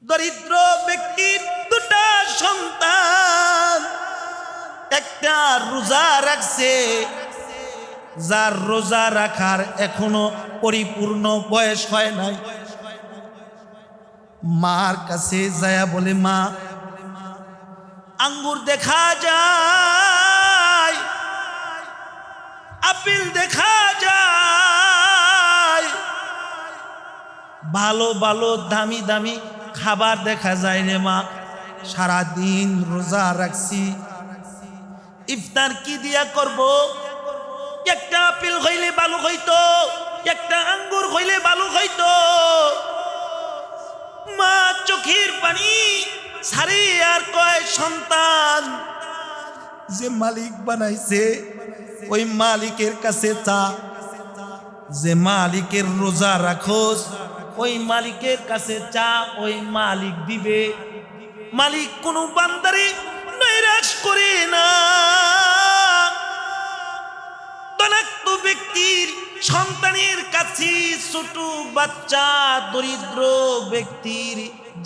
দরিদ্র ব্যক্তির দুটা সন্তান, একটা রোজা রাখছে, যার রোজা রাখার এখনো পরিপূর্ণ বয়স হয় নাই। মার কাছে যায়া বলে, মা, আঙ্গুর দেখা যায়, আপেল দেখা যায়, ভালো ভালো দামি দামি খাবার দেখা যায় রে মা। সারাদিন রোজা রাখছি, ইফতার কি দিয়া করব? একটা আপেল হইলে ভালো হইতো, একটা আঙ্গুর হইলে ভালো হইতো। মা চোখের পানি সারি আর কয়, সন্তান, যে মালিক বানাইছে ওই মালিকের কাছে চা। যে মালিকের রোজা রাখোস ওই মালিকের কাছে চা, ওই মালিক দিবে। মালিক কোনো বান্দারে নৈরাশ করে না। ধনাত্ম ব্যক্তির সন্তানের কাছে ছোট বাচ্চা দরিদ্র ব্যক্তির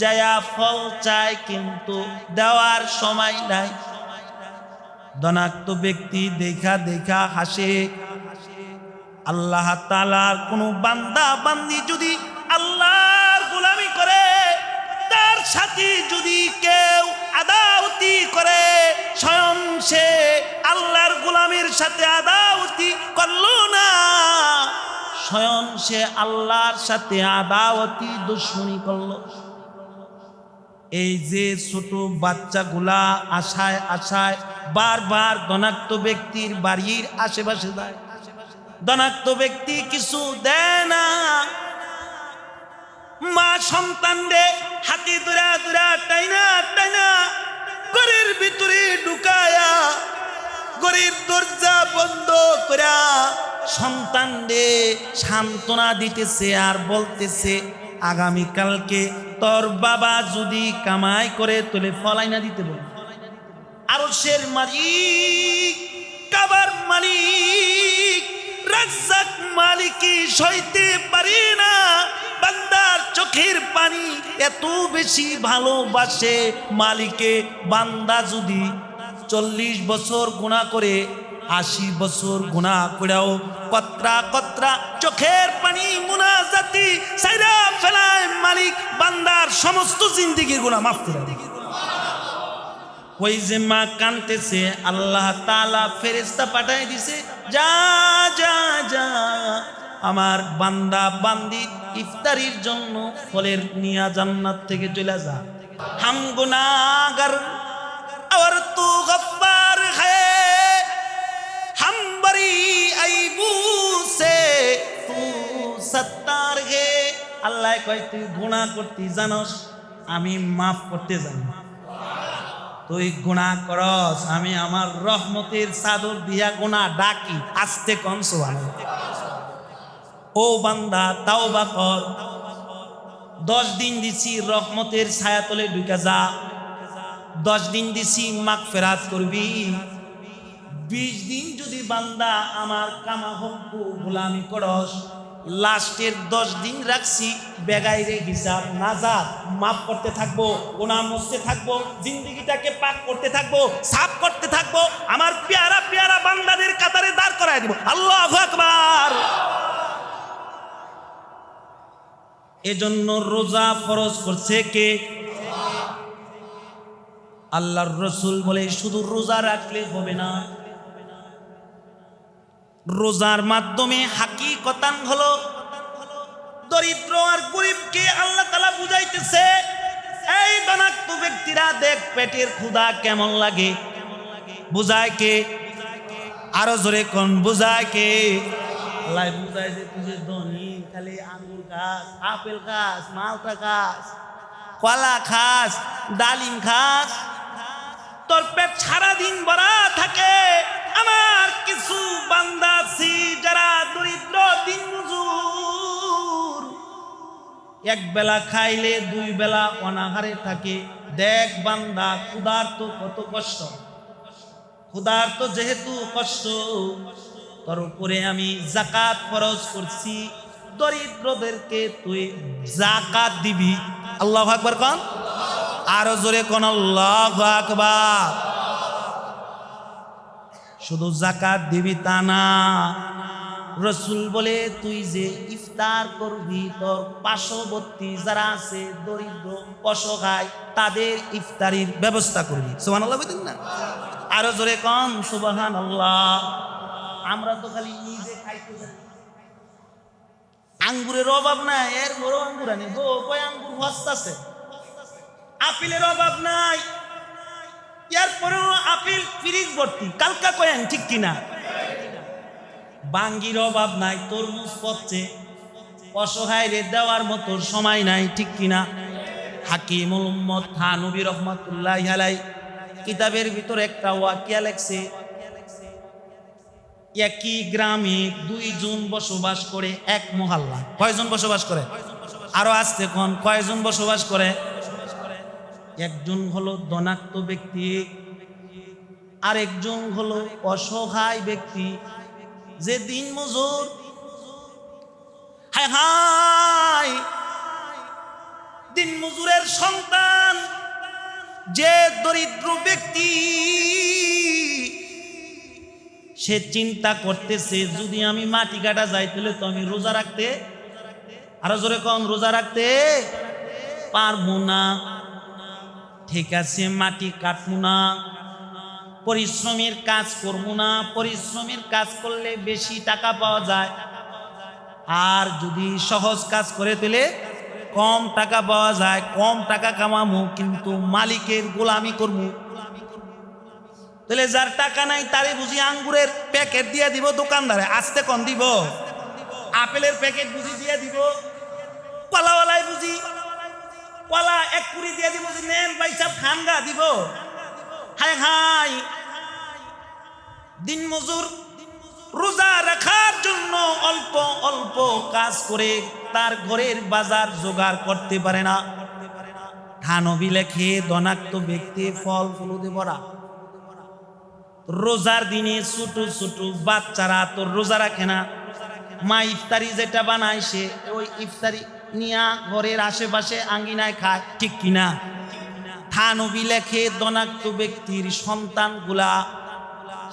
যায়া ফল চায়, কিন্তু দেওয়ার সময় নাই। ধনাত্ম ব্যক্তি দেখা দেখা হাসে। আল্লাহ তাআলার কোন বান্দা বান্দি যদি আল্লাহর গোলামি করে, তার সাথে যদি কেউ আদাওতি করে, স্বয়ং সে আল্লাহর গোলামির সাথে আদাওতি করলো না, স্বয়ং সে আল্লাহর সাথে আদাওতি দুশমনি করলো। এই যে ছোট বাচ্চাগুলা আশায় আশায় বারবার ধনাত্ম ব্যক্তির বাড়ির আশেপাশে যায়, ধনাত্ম ব্যক্তি কিছু দেয় না। মা সন্তানরে হাতি দুরা দুরা টাইনা টাইনা ঘরের ভিতরে ঢুকায়া, ঘরের দরজা বন্ধ করা সন্তানরে সান্ত্বনা দিতেছে আর বলতেছে, আগামীকালকে তোর বাবা যদি কামাই করে তোলে ফলাইনা দিতে বলে। আরশের মালিক, কাবার মালিক, রাজ্জাক মালিকই সইতে পারে না। বান্দার চোখের পানি এত বেশি ভালোবাসে মালিকে। বান্দা যদি 40 বছর গুনাহ করে, 80 বছর গুনাহ করেও কতরা কতরা চোখের পানি মুনাজাতি সাইরা ফেলায় মালিক, বান্দার সমস্ত জিন্দেগির গুনাহ মাফ করে দেয়। ওই যে মা কানতেছে, আল্লাহ তাআলা ফেরেশতা পাঠায় দিছে, যা যা যা, আমার বান্দা বান্দি ইফতারির জন্য ফলের নিয়া জান্নাত থেকে চলে যা। হাম গুনাহগার और तू गफ्फार है, हम बरी ऐबू से तू सत्तार है। আল্লাহ কয়, তুই গুনাহ করতে জানোস, আমি মাফ করতে জানি। তুই গুনাহ করস, আমি আমার রহমতের চাদর দিয়া গুনাহ ডাকি। আস্তে কম সুবহানাল্লাহ। ও বান্দা তাওবা কর, 10 দিন দিছি রহমতের ছায়াতলে ঢুকে যা, 10 দিন দিছি মাগফিরাত করবি। 20 দিন যদি বান্দা আমার কামা হকু গোলামি করস, লাস্টের 10 দিন রাখছি বেগাইরে হিসাব নাজাত, মাফ করতে থাকবো, গুনাহ মুছতে থাকবো, জিন্দেগিটাকে পাক করতে থাকবো, সাফ করতে থাকবো, আমার পেয়ারা পেয়ারা বান্দাদের কাতারে দাঁড় করায় দিব। আল্লাহু আকবার। এজন্য রোজা ফরজ করছে কে? আল্লাহর রাসূল বলে, শুধু রোজা রাখলে হবে না, রোজার মাধ্যমে হাকিকতান হলো দরিদ্র আর গরিবকে আল্লাহ তাআলা বুঝাইতেছে। এই ধনাত্ম ব্যক্তিরা দেখ পেটের ক্ষুধা কেমন লাগে, বুঝায় কে? আরো জোরে কোন বুঝায় কে? আল্লাহ বুঝায় যে তুই যে ধনী, খালি আঙ্গুর খাস, আপেল খাস, মালটা খাস, কলা খাস, ডালিম খাস, তোর পেট সারাদিন ভরা থাকে। আমার কিছু বান্দা আছি যারা দরিদ্র দিনমজুর, এক বেলা খাইলে 2 বেলা অনাহারে থাকে। দেখ বান্দা, ক্ষুধার্ত কত কষ্ট, ক্ষুধার্ত যেহেতু কষ্ট, তোর উপরে আমি যাকাত ফরজ করছি, দরিদ্রদেরকে তুই যাকাত দিবি। আল্লাহু আকবার কোন, আরো জোরে কোন আল্লাহু আকবার। শুধু যাকাত দিবি তা না, রসুল বলে তুই যে ইফতার করবি তোর পার্শ্ববর্তী যারা আছে দরিদ্র অসহায় তাদের ইফতারির ব্যবস্থা করবি। সুবহানাল্লাহ বলেন না, আরো জোরে কোন সুবহানাল্লাহ। আমরা তো খালি নিজে খাইতে যাই, আঙ্গুরের অভাব নাই, এর বড় আঙ্গুর আনি গো, কয় আঙ্গুর হস্তাছে। আপেলের অভাব নাই, এরপরেও আপেল ফ্রিজ ভর্তি, কালকা কয়েন, ঠিক কিনা? বাঙ্গির অভাব নাই, তরমুজ পড়ছে, অসহায় রে দেওয়ার মতো সময় নাই, ঠিক কিনা? হাকিমুল উম্মত থানবী রহমাতুল্লাহি আলাইহি কিতাবের ভিতর একটা ওয়াকিয়া লেখছে, একই গ্রামে দুইজন বসবাস করে এক মহল্লা। কয়জন বসবাস করে? আরো আসতে কোন, কয়জন বসবাস করে? একজন হলো ধনাত্ম ব্যক্তি, আরেকজন হলো অসহায় ব্যক্তি যে দিন মজুর। হায় হায়, দিন মজুরের সন্তান যে দরিদ্র ব্যক্তি, সে চিন্তা করতেছে যদি আমি মাটি কাটা যাই তাহলে তো আমি রোজা রাখতে, আরো জোরে কম, রোজা রাখতে পারবো না। ঠিক আছে, মাটি কাটবো না, পরিশ্রমের কাজ করবো না, পরিশ্রমের কাজ করলে বেশি টাকা পাওয়া যায়, আর যদি সহজ কাজ করে দিলে কম টাকা পাওয়া যায়, কম টাকা কামামু কিন্তু মালিকের গোলামি করবো। তাহলে যার টাকা নাই তারে বুঝি আঙ্গুরের প্যাকেট দিয়ে দিব দোকানদারে, আসতে কম দিব, আপেলের প্যাকেট বুঝি দিয়ে দিব, কলাওয়ালায় বুঝি কলা এক কুড়ি দিয়ে দিব, নেন ভাই সাহেব খানগা দিব। হায় হায়, দিন মজুর রোজা রাখার জন্য অল্প অল্প কাজ করে তার ঘরের বাজার জোগাড় করতে পারে না। থানবী লেখে ধনাত্ম ব্যক্তি ফল ফুলুদে ভরা। রোজার দিনে ছোট ছোট বাচ্চারা তোর রোজা রাখে না, মা ইফতারি যেটা বানায় সে ওই ইফতারি নিয়া ঘরের আশেপাশে আঙ্গিনায় খায়, ঠিক কিনা? থানবী লেখে ধনাত্ম ব্যক্তির সন্তানগুলা,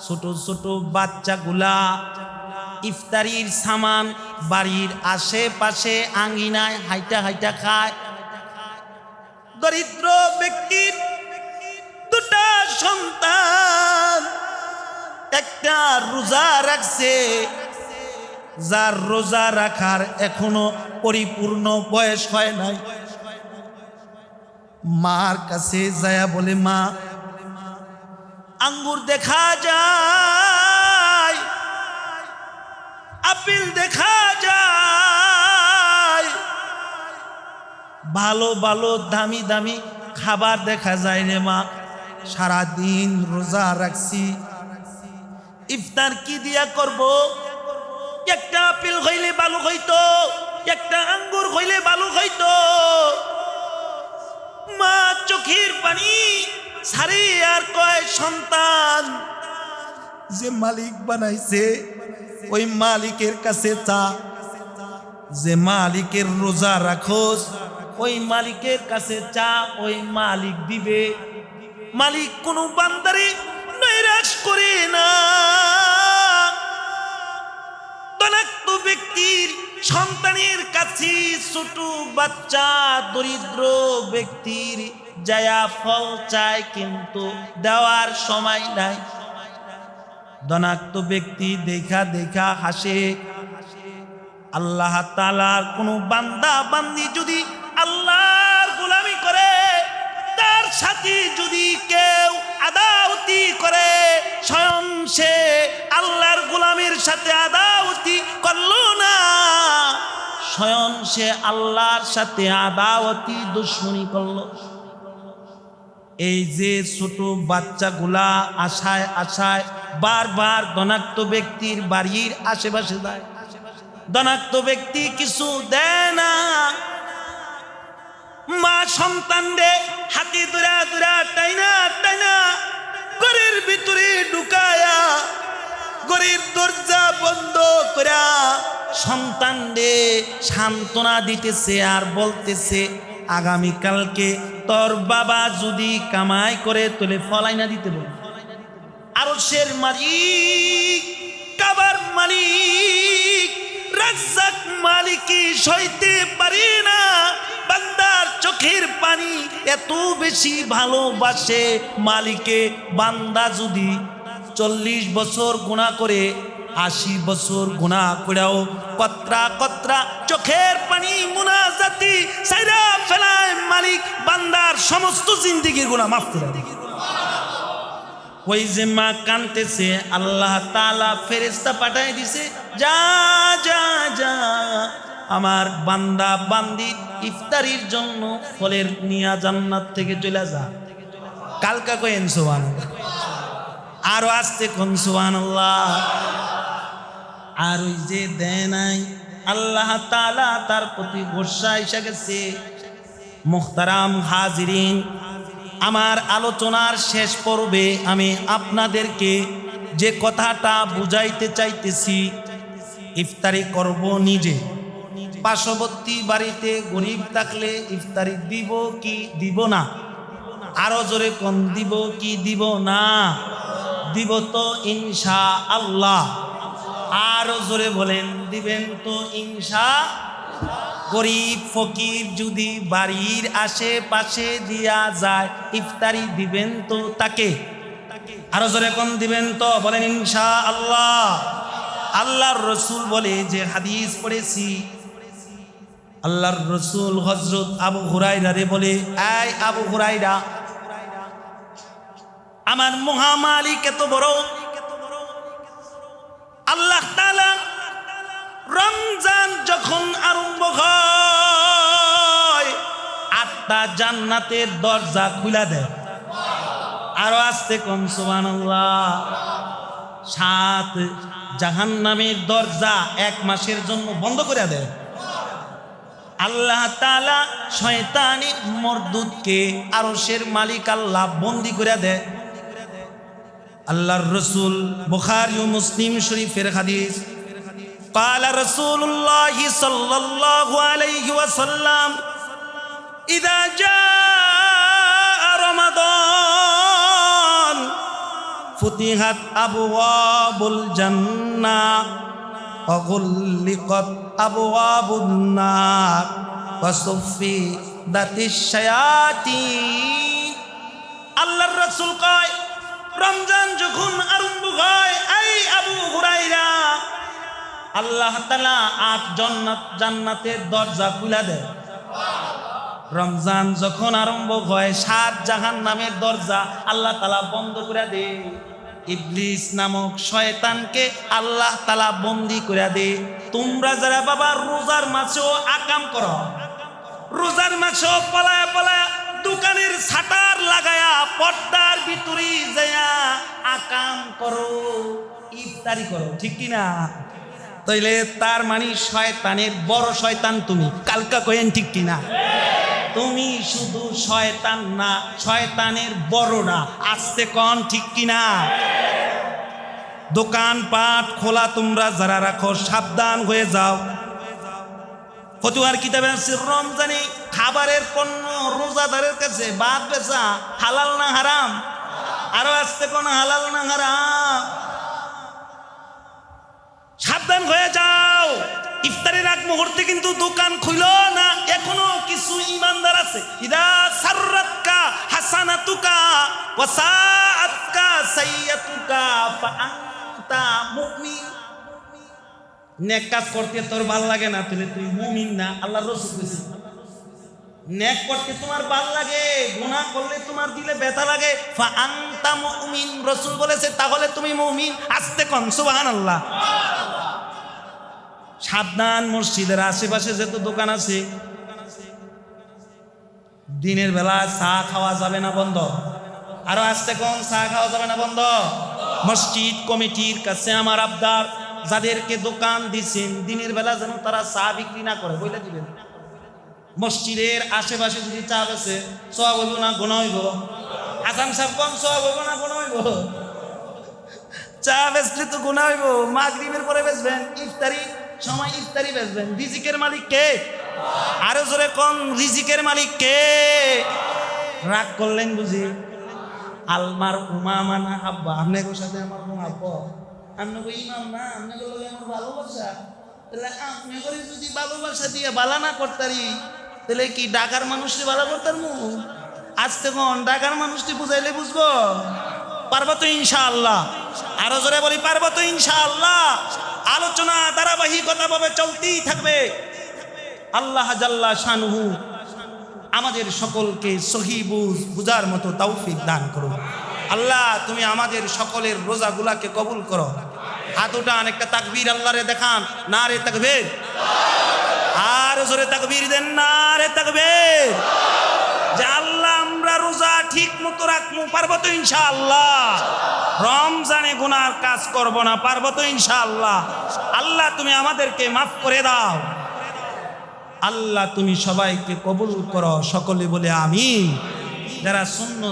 ছোট ছোট বাচ্চাগুলা ইফতারির সামান বাড়ির আশেপাশে আঙ্গিনায় হাইটা হাইটা খায়। দরিদ্র ব্যক্তির দুটা সন্তান, একটা রোজা রাখছে, যার রোজা রাখার এখনো পরিপূর্ণ বয়স হয় নাই, মার কাছে যায়া বলে, মা আঙ্গুর দেখা যায়, আপেল দেখা যায়, ভালো ভালো দামি দামি খাবার দেখা যায় রে মা, সারাদিন রোজা রাখছি, ইফতার কি দিয়া করব? একটা আপেল হইলে ভালো হইতো, একটা আঙ্গুর হইলে ভালো হইতো। মা চোখের পানি সারি আর কয়, সন্তান যে মালিক বানাইছে ওই মালিকের কাছে চা, যে মালিকের রোজা রাখোস ওই মালিকের কাছে চা, ওই মালিক দিবে। মালিক কোনো বান্দারে নৈরাশ করে না। ধনাত্ম ব্যক্তির সন্তানের কাছে ছোট বাচ্চা দরিদ্র ব্যক্তির যায়া ফল চায় কিন্তু দেওয়ার সময় নাই। ধনাত্ম ব্যক্তি দেখা দেখা হাসে। আল্লাহ তাআলার কোনো বান্দা বান্দি যদি আল্লাহর গোলামি করে, তার সাথে যদি কেউ আদাওয়াতি করে, স্বয়ং সে আল্লাহর গোলামের সাথে আদাওয়াতি করলো না, স্বয়ং সে আল্লাহর সাথে আদাওয়াতি দুশমনি করলো। এই যে ছোট বাচ্চাগুলা আশায় আশায় বারবার ধনাত্ম ব্যক্তির বাড়ির আশেপাশে যায়, ধনাত্ম ব্যক্তি কিছু দেয় না। মা সন্তান রে হাতি দুরা দুরা টাইনা টাইনা ঘরের ভিতরে ঢুকায়া, ঘরের দরজা বন্ধ করা সন্তানরে সান্ত্বনা দিতেছে আর বলতেছে আগামীকালকে তোর বাবা যদি কামাই করে তোলে ফলাইনা দিতে বল। আরশের মালিক, কাবার মালিক, রাজ্জাক মালিকই সইতে পারে না বান্দার চোখের পানি এত বেশি ভালোবাসে মালিকে। বান্দা যদি 40 বছর গুনাহ করে 80 বছর গুনাহ করেও কতরা কতরা চোখের পানি মুনাজাতি সাইরা ফেলায় মালিক বান্দার সমস্ত জিন্দেগির গুনাহ মাফ করে দেয়। ওই যে মা কাঁদতেছে আল্লাহ তাআলা ফেরেশতা পাঠায় দিছে, যা যা যা আমার বান্দা বান্দি ইফতারির জন্য ফলের নিয়া জান্নাত থেকে চলে যা। কালকা কইেন সুবহানাল্লাহ, আরো আসতে কোন সুবহানাল্লাহ। আর ওই যে দেয় নাই আল্লাহ তাআলা তার প্রতি গোসা এসে গেছে। মুহতারাম হাজিরিন, আমার আলোচনার শেষ পর্বে আমি আপনাদেরকে যে কথাটা বুঝাইতে চাইতেছি, ইফতারি করব নিজে, পার্শ্ববর্তী বাড়িতে গরিব থাকলে ইফতারি দিব কি দিব না? আরো জোরে কোন দিব কি দিব না? দিব তো ইনশাআল্লাহ। আরো জোরে বলেন দিবেন তো ইনশাআল্লাহ। গরিব ফকির যদি বাড়ির আশেপাশে দিয়া যায় ইফতারি দিবেন তো তাকে? আরো জোরে কোন দিবেন তো? বলেন ইনশাআল্লাহ। আল্লাহর রসুল বলে যে হাদিস পড়েছি, আল্লাহর রসুল হযরত আবু হুরায়রা রে বলে, এই আবু হুরায়রা, আমার মহামালিক এত বড়, আল্লাহ তাআলা রমজান যখন আরম্ভ হয় 8টা জান্নাতের দরজা খুলে দেয়। আরো আসতে কোন সুবহানাল্লাহ। 7 জাহান্নামের দরজা 1 মাসের জন্য বন্ধ করে দেয়। আল্লাহ তাআলা শয়তানি মরদুদকে আরশের মালিক আল্লাহ বন্দী করে দেয়। আল্লাহর রসুল, বুখারী ও মুসলিম শরীফের হাদিস, قال رسول الله صلى الله عليه وسلم إذا جاء رمضان فتحت أبواب الجنة وغلقت أبواب النار وصفدت الشياطين। আল্লাহর রাসূল কয়, রমজান যখন আরম্ভ হয়, এই আবু হুরায়রা, আল্লাহ তাআলা 8 জান্নাতের দরজা খুলে দেয়। রমজান যখন আরম্ভ হয় 7 জাহান্নামের দরজা আল্লাহ তাআলা বন্ধ করে দেয়। ইবলিস নামক শয়তানকে আল্লাহ তাআলা বন্দী করে দেয়। তোমরা যারা বাবা রোজার মাসেও আকাম করো, রোজার মাসেও পালায়া পালায়া দোকানের শাটার লাগায়া পর্দার ভিতরে যায়া আকাম করো, ইফতারি করো, ঠিক কি না? তাইলে তার মানে শয়তানের বড় শয়তান তুমি। কালকা কইেন ঠিক কি না? তুমি শুধু শয়তান না, শয়তানের বড় না। আস্তে কোন ঠিক কি না? দোকান পাট খোলা তোমরা যারা রাখো সাবধান হয়ে যাও। ফতুয়ার কিতাবে আছে রমজানে খাবারের পণ্য রোজাদারের কাছে বাদ বেচা হালাল না হারাম? আরো আস্তে কোন হালাল না হারাম? সাবধান হয়ে যাও। ইফতারের আগ মুহূর্তে কিন্তু দোকান খুলো না। এখনো কিছু ইমানদার আছে, ইদা সাররাতকা হাসানাতুকা ওয়া সাআতকা সাইয়্যাতুকা ফাআনতা মুমিন। নেক কাজ করতে তোর ভালো লাগে না, তুই মুমিন না। আল্লাহর রাসূল কইছে নেক করতে তোমার ভালো লাগে, গুনাহ করলে তোমার দিলে ব্যথা লাগে, ফাআনতা মুমিন। রাসূল বলেছে তাহলে তুমি মুমিন। আস্তে কোন সুবহানাল্লাহ। সাবধান, মসজিদের আশেপাশে যত দোকান আছে দিনের বেলা চা খাওয়া যাবে না, বন্ধ। আরো আস্তে কোন চা খাওয়া যাবে না, বন্ধ। মসজিদ কমিটির কাছে আমার আবদার, যাদেরকে দোকান দিচ্ছেন দিনের বেলা যেন তারা চা বিক্রি না করে, বলে দিবেন। মসজিদের আশেপাশে যদি চা বেছে সওয়াব হইব না গুনাহ হইব? আসাম সাহেব কোন সওয়াব হইব না গুনাহ হইব? চা বেচলে তো গুনাহ হইব। মাগরিবের পরে বেচবেন, ইফতারি সময় ইফতারি বেচবেন। রিজিকের মালিক কে? আরো জোরে কোন, রিজিকের মালিক কে? রাগ করলেন বুঝি? আলমার উমামানা আব্বা, আপনাকে সাথে আমার কোন আব্বা, আপনাকে ইমাম না, আপনাকে লগে আমার ভালোবাসা। তাহলে আপনি করে যদি ভালোবাসা দিয়ে বালা না করতারি, তাহলে কি ঢাকার মানুষটি ভালো করতার মু? আজকে কোন ঢাকার মানুষটি বুঝাইলে বুঝবো? পারবো তো ইনশাআল্লাহ। আরো জোরে বলি, পারবো তো ইনশাআল্লাহ। আলোচনা ধারাবাহিকতা ভাবে চলতেই থাকবে। আল্লাহ জাল্লা শানুহু আমাদের সকলকে সহি বুঝার মতো তৌফিক দান করো। আল্লাহ তুমি আমাদের সকলের রোজাগুলাকে কবুল করো। হাত উঠান, একটা তাকবীর আল্লাহরে দেখান। না রে তাকবীর, আর জোরে তাকবীর দেন, না রে তাকবীর। যে আল্লাহ আমরা রোজা ঠিক মতো রাখবো, পারবো তো ইনশাআল্লাহ। রমজানে গুনার কাজ করব না, পারবো তো ইনশাআল্লাহ। আল্লাহ তুমি আমাদেরকে মাফ করে দাও। আল্লাহ তুমি সবাইকে কবুল করো। সকলে বলে আমিন। যারা সুন্নত